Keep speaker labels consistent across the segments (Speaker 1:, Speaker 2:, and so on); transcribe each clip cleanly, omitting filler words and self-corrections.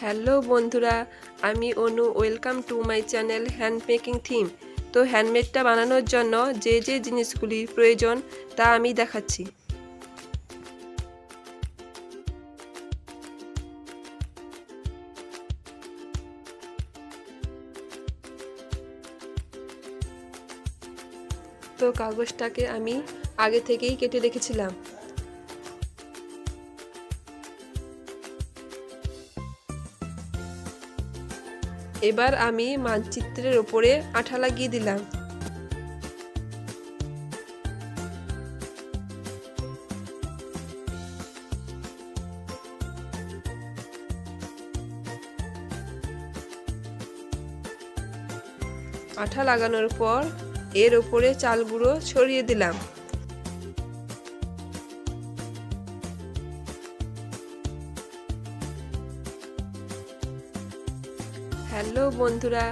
Speaker 1: Hello বন্ধুরা, আমি Anu. Welcome to my channel hand making theme. তো হ্যান্ডমেডটা বানানোর জন্য যে যে জিনিসগুলির প্রয়োজন তা আমি দেখাচ্ছি। তো কাগজটাকে আমি আগে থেকেই কেটে রেখেছিলাম। এবার আমি মানচিত্রের ওপরে আঠা লাগিয়ে দিলাম। আঠা লাগানোর পর এর ওপরে চাল গুঁড়ো ছড়িয়ে দিলাম। হ্যালো বন্ধুরা,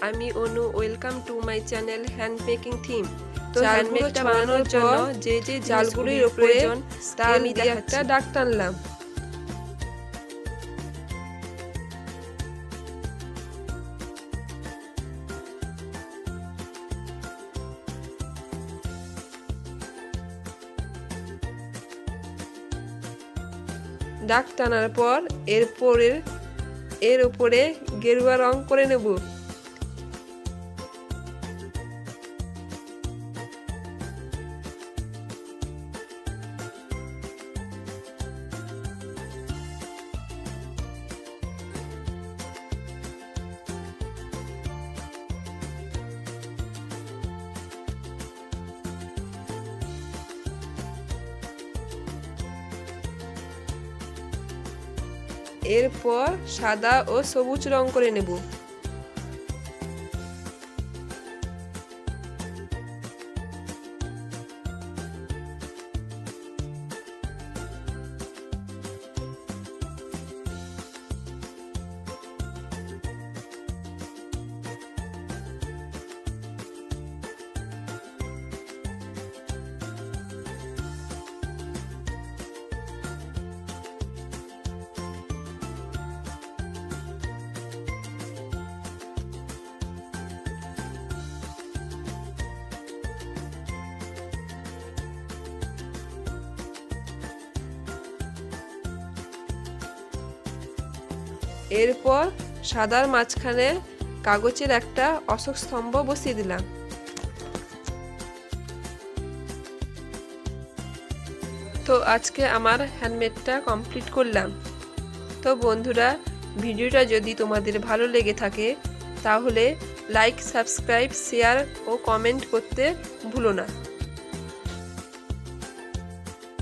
Speaker 1: আমি Anu. Welcome to my channel hand making theme. তো হ্যান্ডমেডটা বানানোর জন্য যে যে চালগুলির প্রয়োজন তা আমি একটা দাগ টানলাম। দাগ টানার পর এর উপরে গেরুয়া রং করে নেব। এরপর সাদা ও সবুজ রং করে নেব। এরপর সাদার মাঝখানে কাগজের একটা অশোক স্তম্ভ বসিয়ে দিলাম। তো আজকে আমার হ্যান্ডমেডটা কমপ্লিট করলাম। তো বন্ধুরা, ভিডিওটা যদি তোমাদের ভালো লেগে থাকে তাহলে লাইক, সাবস্ক্রাইব, শেয়ার ও কমেন্ট করতে ভুলো না।